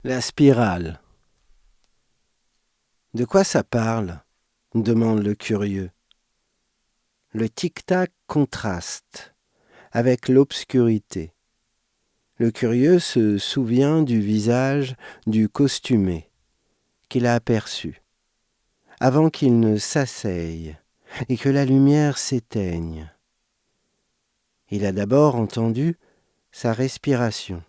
La spirale. De quoi ça parle ? Demande le curieux. Le tic-tac contraste avec l'obscurité. Le curieux se souvient du visage du costumé qu'il a aperçu, avant qu'il ne s'asseye et que la lumière s'éteigne. Il a d'abord entendu sa respiration.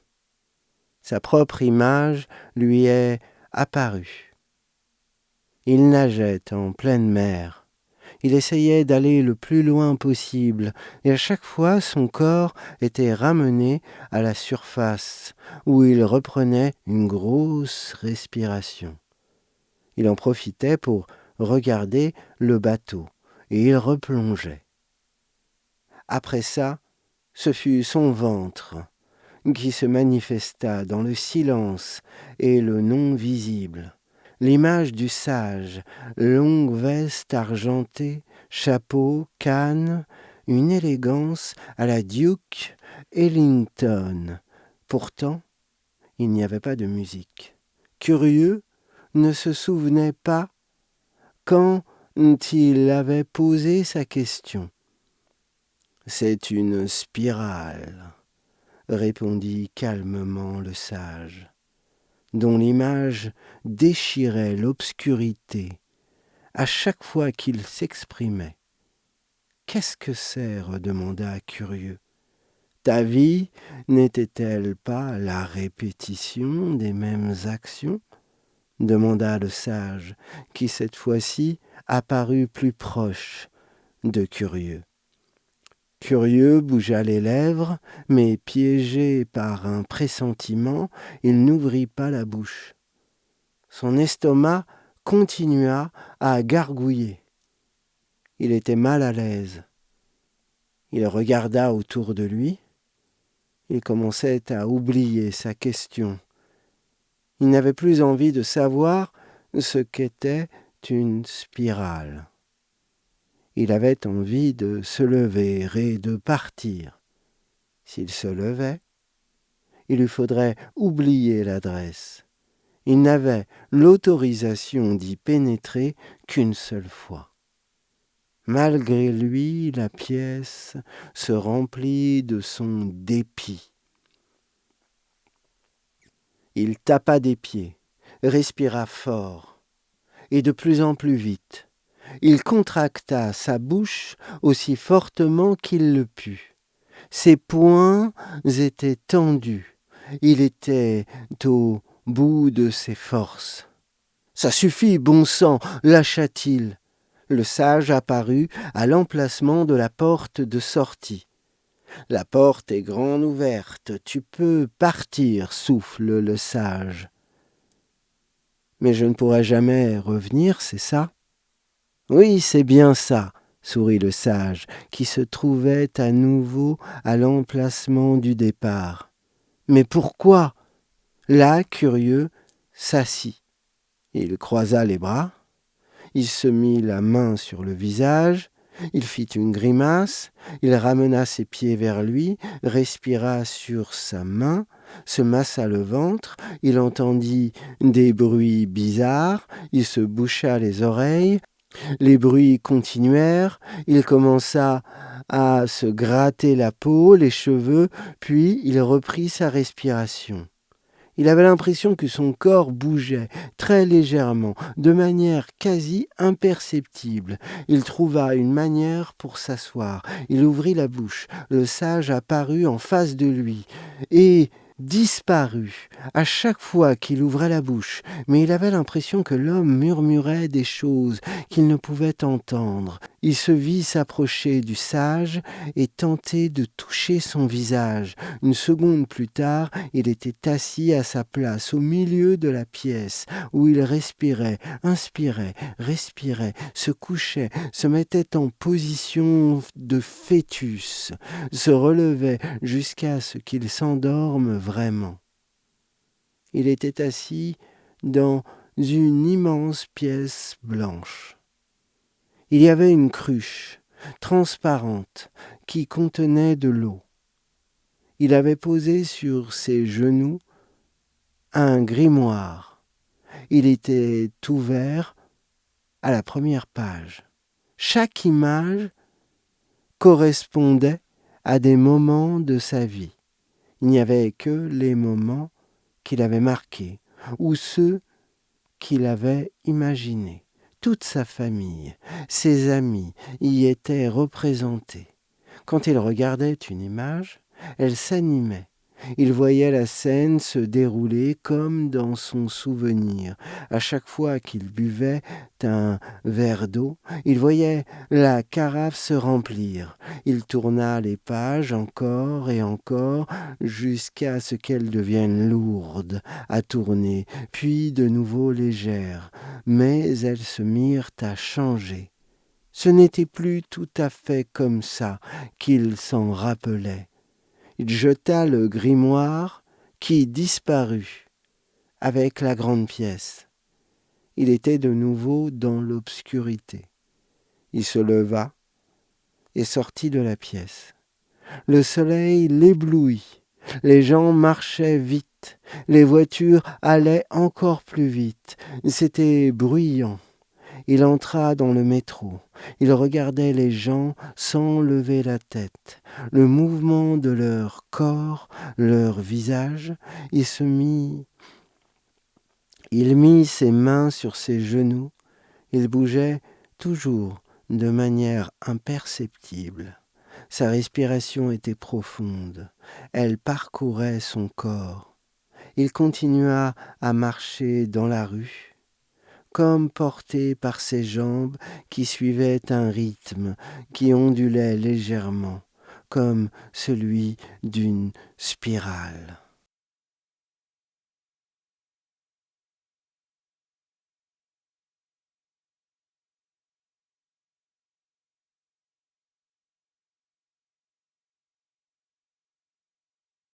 Sa propre image lui est apparue. Il nageait en pleine mer. Il essayait d'aller le plus loin possible, et à chaque fois son corps était ramené à la surface, où il reprenait une grosse respiration. Il en profitait pour regarder le bateau, et il replongeait. Après ça, ce fut son ventre qui se manifesta dans le silence et le non-visible. L'image du sage, longue veste argentée, chapeau, canne, une élégance à la Duke Ellington. Pourtant, il n'y avait pas de musique. Curieux ne se souvenait pas quand il avait posé sa question. « C'est une spirale », répondit calmement le sage, dont l'image déchirait l'obscurité à chaque fois qu'il s'exprimait. « Qu'est-ce que c'est ? Redemanda curieux. Ta vie n'était-elle pas la répétition des mêmes actions ? Demanda le sage, qui cette fois-ci apparut plus proche de curieux. Curieux bougea les lèvres, mais piégé par un pressentiment, il n'ouvrit pas la bouche. Son estomac continua à gargouiller. Il était mal à l'aise. Il regarda autour de lui. Il commençait à oublier sa question. Il n'avait plus envie de savoir ce qu'était une spirale. Il avait envie de se lever et de partir. S'il se levait, il lui faudrait oublier l'adresse. Il n'avait l'autorisation d'y pénétrer qu'une seule fois. Malgré lui, la pièce se remplit de son dépit. Il tapa des pieds, respira fort, et de plus en plus vite. Il contracta sa bouche aussi fortement qu'il le put. Ses poings étaient tendus. Il était au bout de ses forces. « Ça suffit, bon sang !» lâcha-t-il. Le sage apparut à l'emplacement de la porte de sortie. « La porte est grande ouverte, tu peux partir, » souffle le sage. « Mais je ne pourrai jamais revenir, c'est ça ? » « Oui, c'est bien ça, » sourit le sage, qui se trouvait à nouveau à l'emplacement du départ. « Mais pourquoi ?» Là, curieux, s'assit. Il croisa les bras, il se mit la main sur le visage, il fit une grimace, il ramena ses pieds vers lui, respira sur sa main, se massa le ventre, il entendit des bruits bizarres, il se boucha les oreilles. Les bruits continuèrent, il commença à se gratter la peau, les cheveux, puis il reprit sa respiration. Il avait l'impression que son corps bougeait très légèrement, de manière quasi imperceptible. Il trouva une manière pour s'asseoir. Il ouvrit la bouche. Le sage apparut en face de lui et disparut à chaque fois qu'il ouvrait la bouche, mais il avait l'impression que l'homme murmurait des choses qu'il ne pouvait entendre. Il se vit s'approcher du sage et tenter de toucher son visage. Une seconde plus tard, il était assis à sa place, au milieu de la pièce, où il respirait, inspirait, respirait, se couchait, se mettait en position de fœtus, se relevait jusqu'à ce qu'il s'endorme vraiment. Il était assis dans une immense pièce blanche. Il y avait une cruche transparente qui contenait de l'eau. Il avait posé sur ses genoux un grimoire. Il était ouvert à la première page. Chaque image correspondait à des moments de sa vie. Il n'y avait que les moments qu'il avait marqués ou ceux qu'il avait imaginés. Toute sa famille, ses amis y étaient représentés. Quand il regardait une image, elle s'animait. Il voyait la scène se dérouler comme dans son souvenir. À chaque fois qu'il buvait un verre d'eau, il voyait la carafe se remplir. Il tourna les pages encore et encore jusqu'à ce qu'elles deviennent lourdes à tourner, puis de nouveau légères. Mais elles se mirent à changer. Ce n'était plus tout à fait comme ça qu'il s'en rappelait. Il jeta le grimoire qui disparut avec la grande pièce. Il était de nouveau dans l'obscurité. Il se leva et sortit de la pièce. Le soleil l'éblouit. Les gens marchaient vite. Les voitures allaient encore plus vite. C'était bruyant. Il entra dans le métro. Il regardait les gens sans lever la tête. Le mouvement de leur corps, leur visage. Il mit ses mains sur ses genoux. Il bougeait toujours de manière imperceptible. Sa respiration était profonde. Elle parcourait son corps. Il continua à marcher dans la rue, comme porté par ses jambes qui suivaient un rythme qui ondulait légèrement, comme celui d'une spirale.